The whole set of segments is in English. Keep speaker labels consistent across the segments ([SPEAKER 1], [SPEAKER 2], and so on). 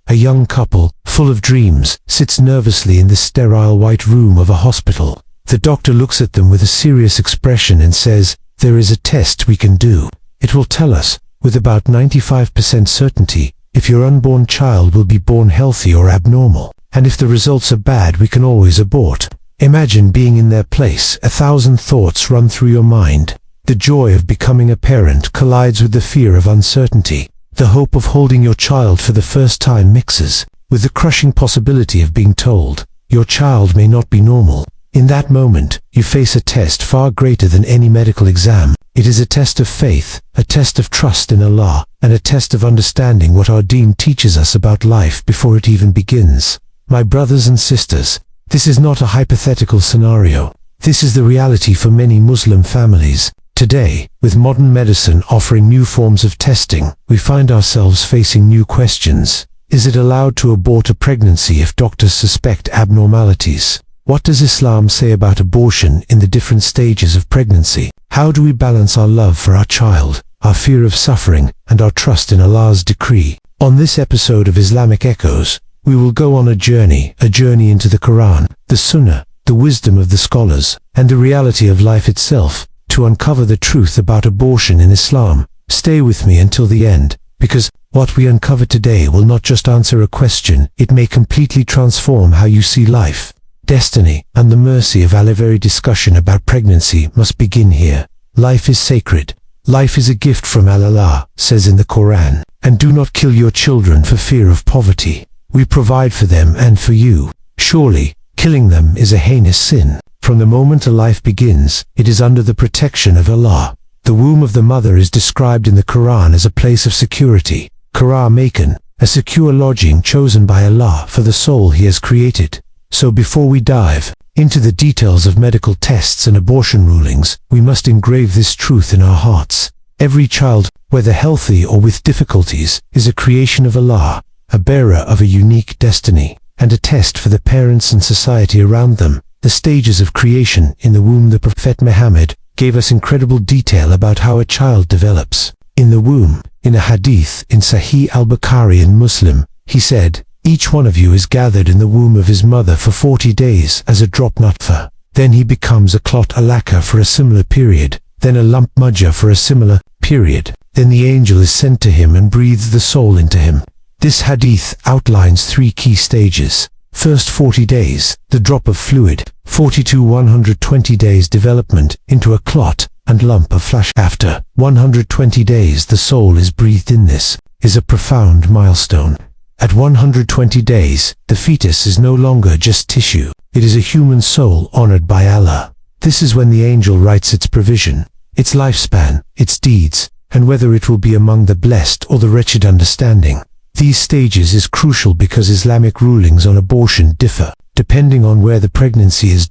[SPEAKER 1] A young couple, full of dreams, sits nervously in the sterile white room of a hospital. The doctor looks at them with a serious expression and says, "There is a test we can do. It will tell us, with about 95% certainty, if your unborn child will be born healthy or abnormal. And if the results are bad, we can always abort." Imagine being in their place. 1,000 thoughts run through your mind. The joy of becoming a parent collides with the fear of uncertainty. The hope of holding your child for the first time mixes with the crushing possibility of being told, your child may not be normal. In that moment, you face a test far greater than any medical exam. It is a test of faith, a test of trust in Allah, and a test of understanding what our Deen teaches us about life before it even begins. My brothers and sisters, this is not a hypothetical scenario. This is the reality for many Muslim families. Today, with modern medicine offering new forms of testing, we find ourselves facing new questions. Is it allowed to abort a pregnancy if doctors suspect abnormalities? What does Islam say about abortion in the different stages of pregnancy? How do we balance our love for our child, our fear of suffering, and our trust in Allah's decree? On this episode of Islamic Echoes, we will go on a journey into the Quran, the Sunnah, the wisdom of the scholars, and the reality of life itself, to uncover the truth about abortion in Islam. Stay with me until the end, because what we uncover today will not just answer a question, it may completely transform how you see life, destiny, and the mercy of Allah. Every discussion about pregnancy must begin here. Life is sacred. Life is a gift from Allah, says in the Quran, and do not kill your children for fear of poverty. We provide for them and for you. Surely, killing them is a heinous sin. From the moment a life begins, it is under the protection of Allah. The womb of the mother is described in the Quran as a place of security, Makan, a secure lodging chosen by Allah for the soul He has created. So before we dive into the details of medical tests and abortion rulings, we must engrave this truth in our hearts. Every child, whether healthy or with difficulties, is a creation of Allah, a bearer of a unique destiny, and a test for the parents and society around them. The stages of creation in the womb. The Prophet Muhammad gave us incredible detail about how a child develops in the womb. In a hadith in Sahih al-Bukhari and Muslim, he said, "Each one of you is gathered in the womb of his mother for 40 days as a drop nutfa. Then he becomes a clot alaka for a similar period, then a lump mudja for a similar period. Then the angel is sent to him and breathes the soul into him." This hadith outlines 3 key stages. First 40 days, the drop of fluid, 40 to 120 days development into a clot and lump of flesh. After 120 days the soul is breathed in. This is a profound milestone. At 120 days, the fetus is no longer just tissue, it is a human soul honored by Allah. This is when the angel writes its provision, its lifespan, its deeds, and whether it will be among the blessed or the wretched. Understanding these stages is crucial because Islamic rulings on abortion differ, depending on where the pregnancy is.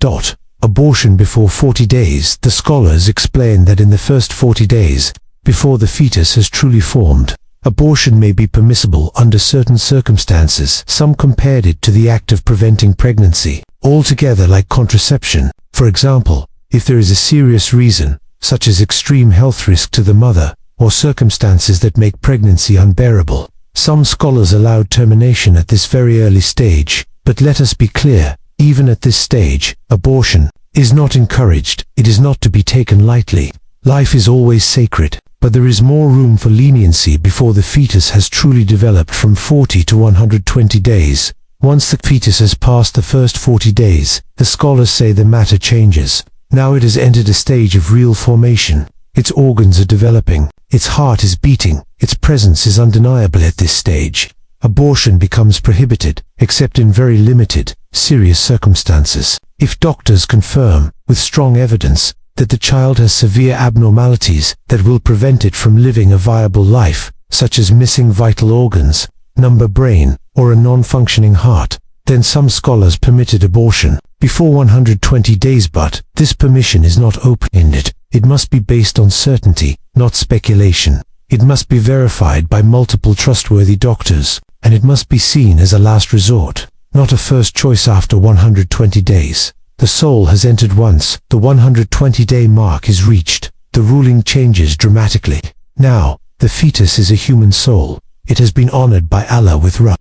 [SPEAKER 1] Abortion before 40 days. The scholars explain that in the first 40 days, before the fetus has truly formed, abortion may be permissible under certain circumstances. Some compared it to the act of preventing pregnancy altogether, like contraception. For example, if there is a serious reason, such as extreme health risk to the mother, or circumstances that make pregnancy unbearable. Some scholars allowed termination at this very early stage, but let us be clear, even at this stage, abortion is not encouraged. It is not to be taken lightly. Life is always sacred, but there is more room for leniency before the fetus has truly developed. From 40 to 120 days. Once the fetus has passed the first 40 days, the scholars say the matter changes. Now it has entered a stage of real formation. Its organs are developing, its heart is beating, its presence is undeniable at this stage. Abortion becomes prohibited, except in very limited, serious circumstances. If doctors confirm, with strong evidence, that the child has severe abnormalities that will prevent it from living a viable life, such as missing vital organs, number brain, or a non-functioning heart, then some scholars permitted abortion before 120 days. But this permission is not open-ended. It must be based on certainty, not speculation. It must be verified by multiple trustworthy doctors, and it must be seen as a last resort, not a first choice. After 120 days, the soul has entered. Once the 120-day mark is reached, the ruling changes dramatically. Now, the fetus is a human soul. It has been honored by Allah with Ra.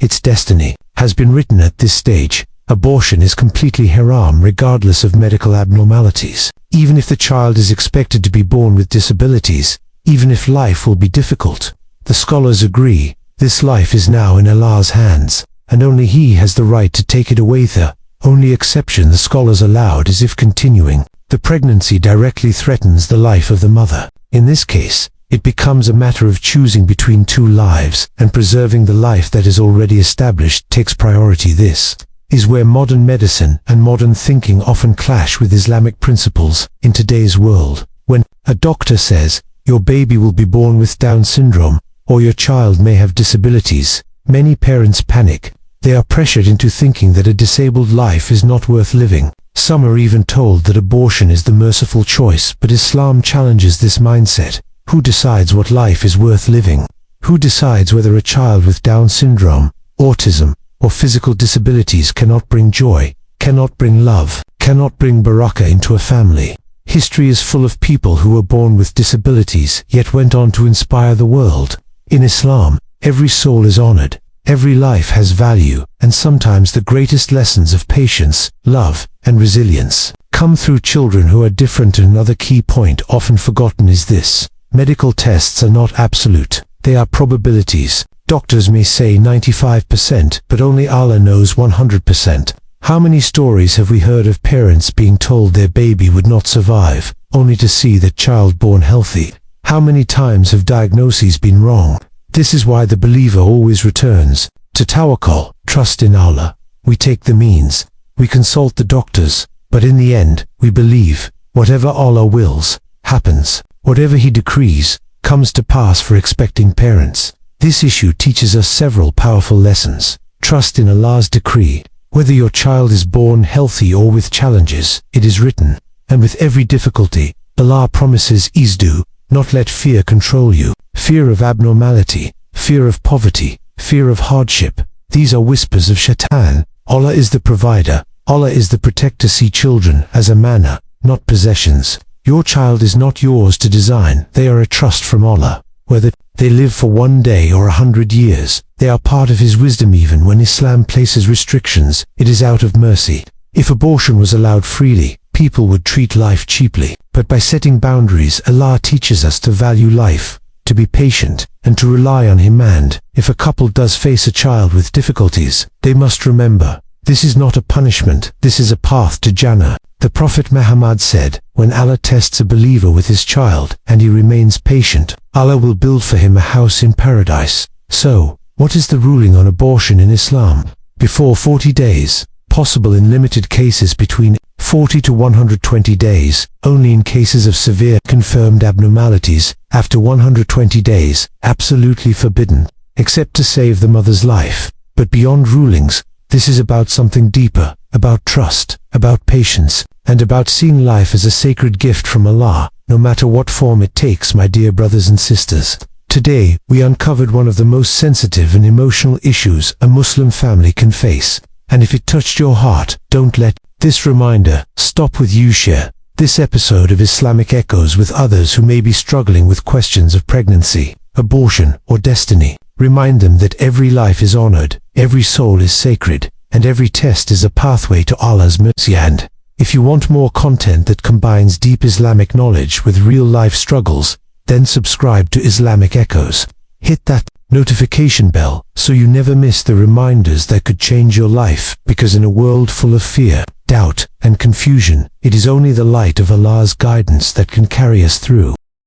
[SPEAKER 1] its destiny, has been written at this stage. Abortion is completely haram regardless of medical abnormalities. Even if the child is expected to be born with disabilities, even if life will be difficult, the scholars agree, this life is now in Allah's hands, and only He has the right to take it away. The only exception the scholars allowed is if continuing the pregnancy directly threatens the life of the mother. In this case, it becomes a matter of choosing between two lives, and preserving the life that is already established takes priority. This is where modern medicine and modern thinking often clash with Islamic principles in today's world. When a doctor says, your baby will be born with Down syndrome, or your child may have disabilities, many parents panic. They are pressured into thinking that a disabled life is not worth living. Some are even told that abortion is the merciful choice, but Islam challenges this mindset. Who decides what life is worth living? Who decides whether a child with Down syndrome, autism, or physical disabilities cannot bring joy, cannot bring love, cannot bring barakah into a family? History is full of people who were born with disabilities, yet went on to inspire the world. In Islam, every soul is honored, every life has value, and sometimes the greatest lessons of patience, love, and resilience come through children who are different. Another key point often forgotten is this: medical tests are not absolute, they are probabilities. Doctors may say 95%, but only Allah knows 100%. How many stories have we heard of parents being told their baby would not survive, only to see that child born healthy? How many times have diagnoses been wrong? This is why the believer always returns to tawakkul, trust in Allah. We take the means, we consult the doctors, but in the end, we believe, whatever Allah wills, happens. Whatever He decrees, comes to pass for expecting parents. This issue teaches us several powerful lessons. Trust in Allah's decree. Whether your child is born healthy or with challenges, it is written. And with every difficulty, Allah promises do not let fear control you. Fear of abnormality, fear of poverty, fear of hardship. These are whispers of shaitan. Allah is the provider. Allah is the protector. See children as a manna, not possessions. Your child is not yours to design. They are a trust from Allah. Whether they live for 1 day or 100 years, they are part of His wisdom. Even when Islam places restrictions, it is out of mercy. If abortion was allowed freely, people would treat life cheaply. But by setting boundaries, Allah teaches us to value life, to be patient, and to rely on Him. And if a couple does face a child with difficulties, they must remember, this is not a punishment, this is a path to Jannah. The Prophet Muhammad said, when Allah tests a believer with his child, and he remains patient, Allah will build for him a house in paradise. So, what is the ruling on abortion in Islam? Before 40 days, possible in limited cases between 40 to 120 days, only in cases of severe confirmed abnormalities, after 120 days, absolutely forbidden, except to save the mother's life. But beyond rulings, this is about something deeper, about trust, about patience, and about seeing life as a sacred gift from Allah, no matter what form it takes. My dear brothers and sisters, today we uncovered one of the most sensitive and emotional issues a Muslim family can face. And if it touched your heart, don't let this reminder stop with you. Share this episode of Islamic Echoes with others who may be struggling with questions of pregnancy, abortion, or destiny. Remind them that every life is honored, every soul is sacred, and every test is a pathway to Allah's mercy. And if you want more content that combines deep Islamic knowledge with real-life struggles, then subscribe to Islamic Echoes. Hit that notification bell so you never miss the reminders that could change your life, because in a world full of fear, doubt, and confusion, it is only the light of Allah's guidance that can carry us through.